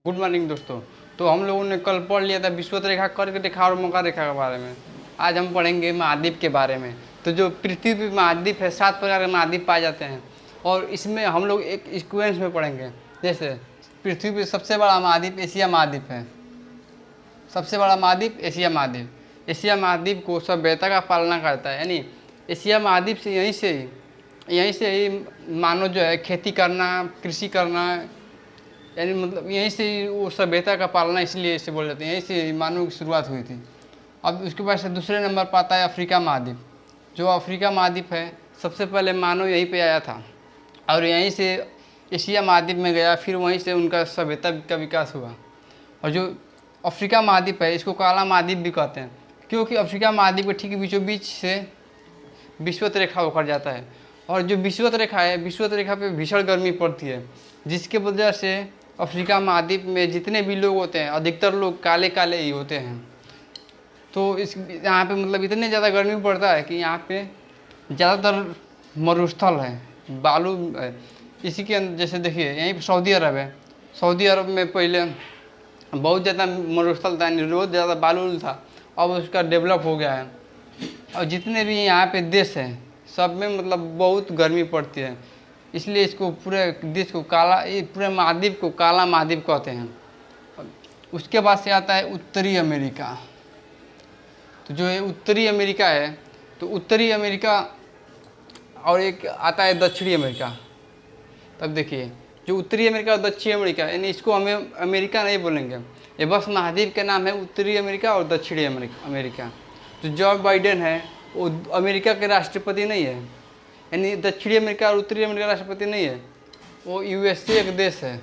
Good morning दोस्तों। तो हम लोगों ने कल पढ़ लिया था विषुवत रेखा, कर्क रेखा और मकर रेखा के बारे में। आज हम पढ़ेंगे महाद्वीप के बारे में। तो जो पृथ्वी पे महाद्वीप है, 7 प्रकार के महाद्वीप पाए जाते हैं और इसमें हम लोग एक सीक्वेंस में पढ़ेंगे। जैसे पृथ्वी पे सबसे बड़ा महाद्वीप एशिया महाद्वीप है। सबसे बड़ा महाद्वीप एशिया महाद्वीप। एशिया महाद्वीप को सभ्यता का पालना करता है, यानी एशिया महाद्वीप से यहीं से ही मानव जो है खेती करना, कृषि करना, यानी मतलब यहीं से वो सभ्यता का पालना, इसलिए इसे बोल जाते हैं, यहीं से मानव की शुरुआत हुई थी। अब उसके बाद से दूसरे नंबर पर आता है अफ्रीका महाद्वीप। जो अफ्रीका महाद्वीप है, सबसे पहले मानव यहीं पे आया था और यहीं से एशिया महाद्वीप में गया, फिर वहीं से उनका सभ्यता का विकास हुआ। और जो अफ्रीका महाद्वीप है, इसको काला महाद्वीप भी कहते हैं, क्योंकि अफ्रीका महाद्वीप के ठीक बीचों बीच से विषुवत रेखा होकर जाता है। और जो विषुवत रेखा है, विषुवत रेखा पे भीषण गर्मी पड़ती है, जिसके वजह से अफ्रीका महाद्वीप में जितने भी लोग होते हैं, अधिकतर लोग काले काले ही होते हैं। तो इस यहाँ पे मतलब इतने ज़्यादा गर्मी पड़ता है कि यहाँ पे ज़्यादातर मरुस्थल है, बालू है। इसी के अंदर जैसे देखिए यहीं पर सऊदी अरब है। सऊदी अरब में पहले बहुत ज़्यादा मरुस्थल था, बहुत ज़्यादा बालू था, अब उसका डेवलप हो गया है। और जितने भी यहाँ पे देश हैं, सब में मतलब बहुत गर्मी पड़ती है, इसलिए इसको पूरे देश को काला, ये पूरे महाद्वीप को काला महाद्वीप कहते हैं। उसके बाद से आता है उत्तरी अमेरिका। तो जो ये उत्तरी अमेरिका है, तो उत्तरी अमेरिका और एक आता है दक्षिणी अमेरिका। तब देखिए जो उत्तरी अमेरिका और दक्षिणी अमेरिका, यानी इसको हमें अमेरिका नहीं बोलेंगे, ये बस महाद्वीप का नाम है, उत्तरी अमेरिका और दक्षिणी अमेरिका। जो जो बाइडेन है वो अमेरिका के राष्ट्रपति नहीं है, यानी दक्षिणी अमेरिका और उत्तरी अमेरिका राष्ट्रपति नहीं है, वो यूएसए एक देश है।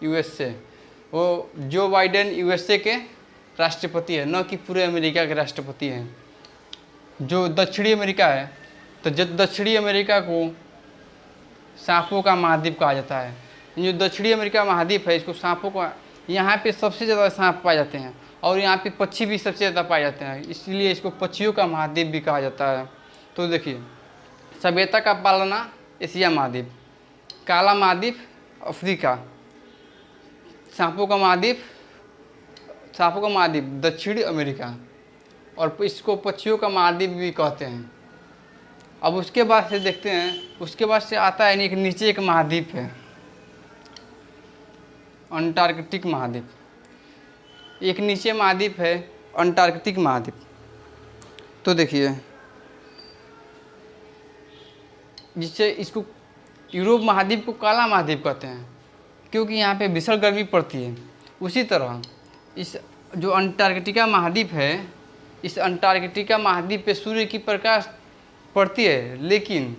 यूएसए, वो जो बाइडेन यूएसए के राष्ट्रपति है, न कि पूरे अमेरिका के राष्ट्रपति हैं। जो दक्षिणी अमेरिका है, तो दक्षिणी अमेरिका को सांपों का महाद्वीप कहा जाता है। जो दक्षिणी अमेरिका महाद्वीप है, इसको सांपों का, यहाँ पे सबसे ज़्यादा सांप पाए जाते हैं और यहाँ पे पक्षी भी सबसे ज़्यादा पाए जाते हैं, इसलिए इसको पक्षियों का महाद्वीप भी कहा जाता है। तो देखिए सभ्यता का पालना एशिया महाद्वीप, काला महाद्वीप अफ्रीका, सांपों का महाद्वीप दक्षिणी अमेरिका, और इसको पक्षियों का महाद्वीप भी कहते हैं। अब उसके बाद से देखते हैं, उसके बाद से आता है एक नीचे एक महाद्वीप है, अंटार्कटिक महाद्वीप। एक नीचे महाद्वीप है अंटार्कटिक महाद्वीप। तो देखिए जिससे इसको यूरोप महाद्वीप को काला महाद्वीप कहते हैं, क्योंकि यहाँ पे भीषण गर्मी पड़ती है। उसी तरह इस जो अंटार्कटिका महाद्वीप है, इस अंटार्कटिका महाद्वीप पे सूर्य की प्रकाश पड़ती है, लेकिन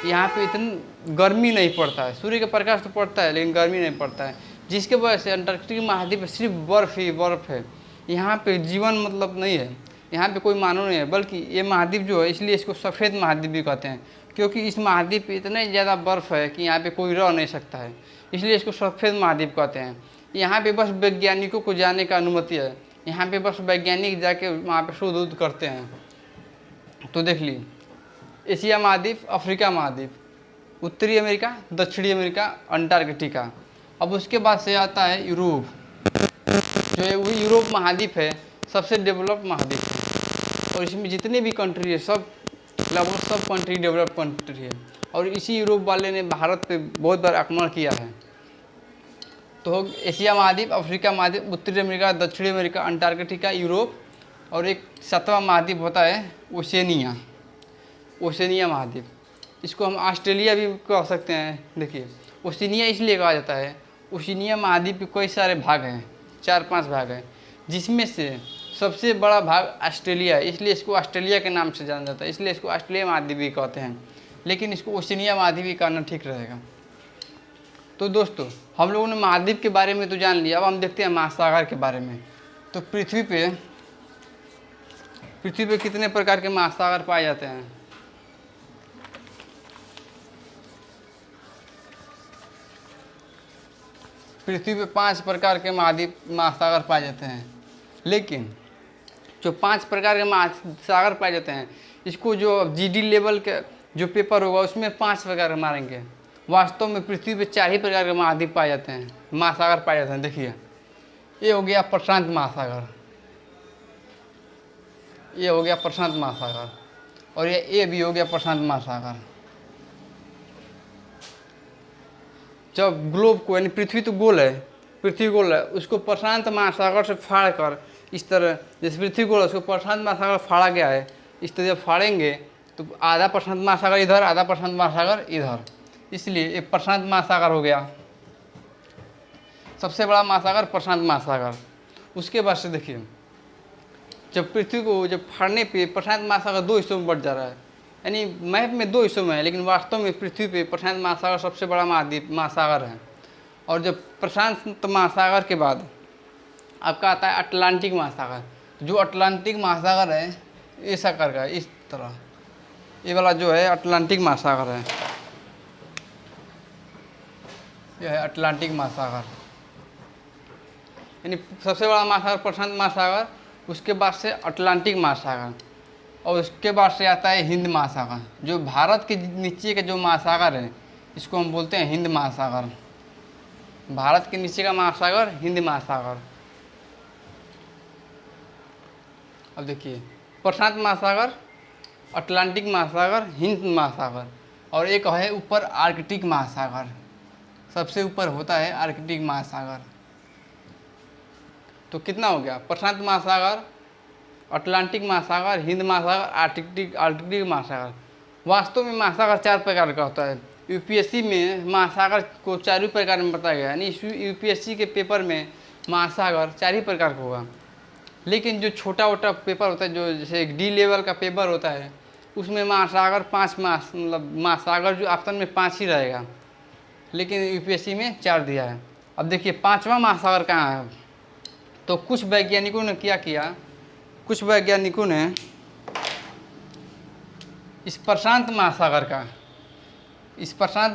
यहाँ पे इतनी गर्मी नहीं पड़ता है। सूर्य का प्रकाश तो पड़ता है लेकिन गर्मी नहीं पड़ता है, जिसके वजह से अंटार्कटिक महाद्वीप पे सिर्फ बर्फ़ ही बर्फ़ है। यहाँ पे जीवन मतलब नहीं है, यहाँ पे कोई मानव नहीं है, बल्कि ये महाद्वीप जो है, इसलिए इसको सफ़ेद महाद्वीप भी कहते हैं, क्योंकि इस महाद्वीप पे इतने ज़्यादा बर्फ़ है कि यहाँ पे कोई रह नहीं सकता है, इसलिए इसको सफ़ेद महाद्वीप कहते हैं। यहाँ पे बस वैज्ञानिकों को जाने का अनुमति है, यहाँ पे बस वैज्ञानिक जाके वहाँ पे शोध करते हैं। तो देख ली एशिया महाद्वीप, अफ्रीका महाद्वीप, उत्तरी अमेरिका, दक्षिणी अमेरिका, अंटार्कटिका। अब उसके बाद से आता है यूरोप। जो है वो यूरोप महाद्वीप है, सबसे डेवलप महाद्वीप है, और इसमें जितने भी कंट्री है, सब लगभग सब कंट्री डेवलप कंट्री है। और इसी यूरोप वाले ने भारत पे बहुत बार आक्रमण किया है। तो एशिया महाद्वीप, अफ्रीका महाद्वीप, उत्तरी अमेरिका, दक्षिणी अमेरिका, अंटार्कटिका, यूरोप, और एक 7वां महाद्वीप होता है ओशनिया महाद्वीप। इसको हम ऑस्ट्रेलिया भी कह सकते हैं। देखिए ओशिनिया इसलिए कहा जाता है, ओशिनिया महाद्वीप के कई सारे भाग हैं, 4-5 भाग हैं, जिसमें से सबसे बड़ा भाग ऑस्ट्रेलिया है, इसलिए इसको ऑस्ट्रेलिया के नाम से जाना जाता है, इसलिए इसको ऑस्ट्रेलिया महाद्वीप भी कहते हैं, लेकिन इसको ओशिनिया महाद्वीप भी कहना ठीक रहेगा। तो दोस्तों हम लोगों ने महाद्वीप के बारे में तो जान लिया, अब हम देखते हैं महासागर के बारे में। तो पृथ्वी पे कितने प्रकार के महासागर पाए जाते हैं? पृथ्वी पे 5 प्रकार के महासागर पाए जाते हैं, लेकिन जो 5 प्रकार के महासागर पाए जाते हैं, इसको जो जीडी लेवल के जो पेपर होगा उसमें 5 प्रकार मारेंगे। वास्तव में पृथ्वी पे 4 ही प्रकार के महाद्वीप पाए जाते हैं, महासागर पाए जाते हैं। देखिए ये हो गया प्रशांत महासागर, ये हो गया प्रशांत महासागर, और ये भी हो गया प्रशांत महासागर। जब ग्लोब को, यानी पृथ्वी तो गोल है, पृथ्वी गोल है, उसको प्रशांत महासागर से फाड़ कर इस तरह, जैसे पृथ्वी गोल है उसको प्रशांत महासागर फाड़ा गया है, इस तरह जब फाड़ेंगे तो आधा प्रशांत महासागर इधर, आधा प्रशांत महासागर इधर, इसलिए ये प्रशांत महासागर हो गया। सबसे बड़ा महासागर प्रशांत महासागर। उसके बाद से देखिए, जब पृथ्वी को जब फाड़ने पे प्रशांत महासागर दो हिस्सों में बढ़ जा रहा है, यानी मैप में दो हिस्सों में है, लेकिन वास्तव में पृथ्वी पे प्रशांत महासागर सबसे बड़ा महाद्वीप महासागर है। और जब प्रशांत महासागर के बाद आपका आता है अटलांटिक महासागर। जो अटलांटिक महासागर है इस आकार का, इस तरह, ये वाला जो है अटलांटिक महासागर है, यह है अटलांटिक महासागर। यानी सबसे बड़ा महासागर प्रशांत महासागर, उसके बाद से अटलांटिक महासागर, और उसके बाद से आता है हिंद महासागर। जो भारत के नीचे का जो महासागर है इसको हम बोलते हैं हिंद महासागर। भारत के नीचे का महासागर हिंद महासागर। अब देखिए, प्रशांत महासागर, अटलांटिक महासागर, हिंद महासागर, और एक है ऊपर आर्कटिक महासागर। सबसे ऊपर होता है आर्कटिक महासागर। तो कितना हो गया? प्रशांत महासागर, अटलांटिक महासागर, हिंद महासागर, आर्कटिक महासागर। वास्तव में महासागर 4 प्रकार का होता है। यूपीएससी में महासागर को 4 ही प्रकार में बताया गया है, यानी यूपीएससी के पेपर में महासागर 4 ही प्रकार का होगा। लेकिन जो छोटा मोटा पेपर होता है, जो जैसे डी लेवल का पेपर होता है, उसमें महासागर 5 मतलब महासागर जो ऑप्शन में 5 ही रहेगा, लेकिन यूपीएससी में 4 दिया है। अब देखिए 5वां महासागर कहाँ है? तो कुछ वैज्ञानिकों ने क्या किया, कुछ वैज्ञानिकों ने इस प्रशांत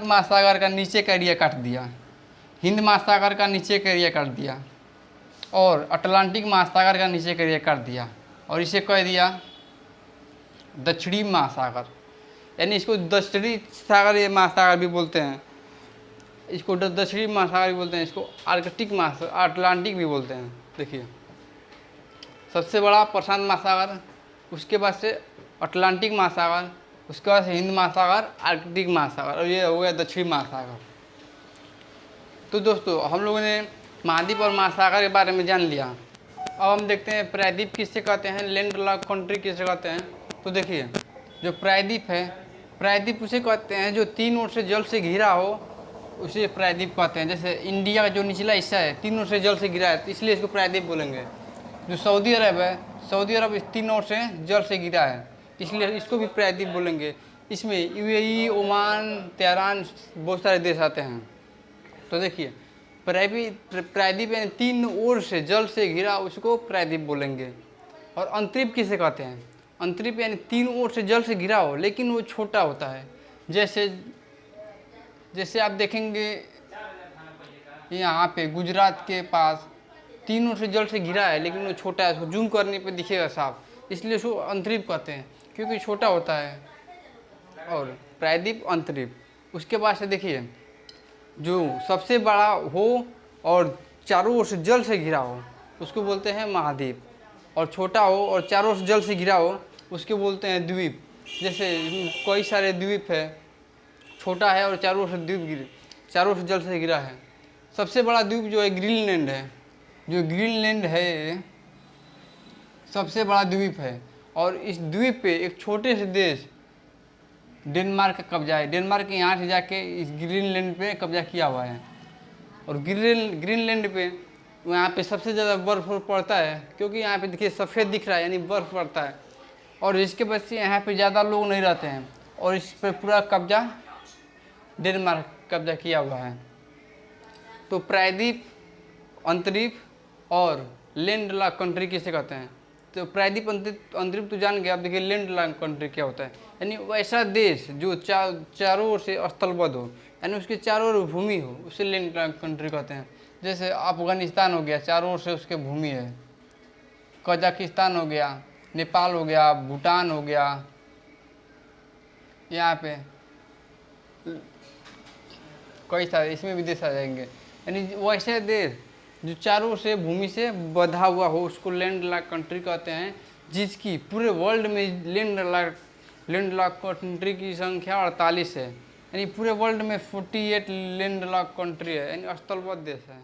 महासागर का नीचे का एरिया काट दिया, हिंद महासागर का नीचे का एरिया काट दिया, और अटलांटिक महासागर का नीचे का एरिया काट दिया, और इसे कह दिया दक्षिणी महासागर। यानी इसको दक्षिणी सागर ये महासागर भी बोलते हैं, इसको दक्षिणी महासागर भी बोलते हैं, इसको आर्कटिक महासागर, अटलांटिक भी बोलते हैं। देखिए, सबसे बड़ा प्रशांत महासागर, उसके बाद से अटलांटिक महासागर, उसके बाद से हिंद महासागर, आर्कटिक महासागर, और ये हो गया दक्षिणी महासागर। तो दोस्तों, हम लोगों ने महाद्वीप और महासागर के बारे में जान लिया। अब हम देखते हैं प्रायद्वीप किससे कहते हैं, लैंड लॉक कंट्री किससे कहते हैं। तो देखिए, जो प्रायद्वीप है, प्रायद्वीप उसे कहते हैं जो 3 ओर से जल से घिरा हो, उसे प्रायद्वीप कहते हैं। जैसे इंडिया का जो निचला हिस्सा है 3 ओर से जल से घिरा है, तो इसलिए इसको प्रायद्वीप बोलेंगे। जो सऊदी अरब है, सऊदी अरब 3 ओर से जल से घिरा है, इसलिए इसको भी प्रायद्वीप बोलेंगे। इसमें यूएई, ओमान, तेहरान, बहुत सारे देश आते हैं। तो देखिए, प्रायद्वीप यानी 3 ओर से जल से घिरा, उसको प्रायद्वीप बोलेंगे। और अंतरिप किसे कहते हैं? अंतरिप यानी 3 ओर से जल से घिरा हो, लेकिन वो छोटा होता है। जैसे आप देखेंगे यहाँ पे गुजरात के पास 3 ओर से जल से घिरा है, लेकिन वो छोटा है, उसको जूम करने पे दिखेगा साफ, इसलिए उसको अंतरिप कहते हैं, क्योंकि छोटा होता है। और प्रायद्वीप, अंतरिप। उसके बाद से देखिए, जो सबसे बड़ा हो और चारों ओर से जल से घिरा हो, उसको बोलते हैं महाद्वीप। और छोटा हो और चारों ओर से जल से घिरा हो, उसके बोलते हैं द्वीप। जैसे कई सारे द्वीप है, छोटा है और चारों ओर से चारों ओर से जल से घिरा है। सबसे बड़ा द्वीप जो है ग्रीनलैंड है। जो ग्रीनलैंड है सबसे बड़ा द्वीप है, और इस द्वीप पे एक छोटे से देश डेनमार्क का कब्जा है। डेनमार्क के यहाँ से जाके इस ग्रीनलैंड पे कब्जा किया हुआ है। और ग्रीनलैंड पे यहाँ पे सबसे ज़्यादा बर्फ़ पड़ता है, क्योंकि यहाँ पे देखिए सफ़ेद दिख रहा है, यानी बर्फ़ पड़ता है। और इसके वजह से यहाँ पे ज़्यादा लोग नहीं रहते हैं, और इस पर पूरा कब्जा डेनमार्क कब्जा किया हुआ है। तो प्रायद्वीप, अंतरिप और लैंड लॉक कंट्री किसे कहते हैं? तो प्रायद्वीप, अंतरिप तो जान गए। अब देखिए लैंड लॉक कंट्री क्या होता है, यानी वैसा देश जो चारों ओर से स्थलबद्ध हो, यानी उसके चारों ओर भूमि हो, उसे लैंड लॉक कंट्री कहते हैं। जैसे अफगानिस्तान हो गया, चारों ओर से उसके भूमि है। कजाकिस्तान हो गया, नेपाल हो गया, भूटान हो गया, यहाँ पे कई सारे, इसमें भी देश आ जाएंगे। यानी वैसे देश जो चारों से भूमि से बंधा हुआ हो उसको लैंड लॉक कंट्री कहते हैं। जिसकी पूरे वर्ल्ड में लैंड लॉक कंट्री की संख्या 48 है, यानी पूरे वर्ल्ड में 48 लैंड लॉक कंट्री है, यानी स्थलबद्ध देश है।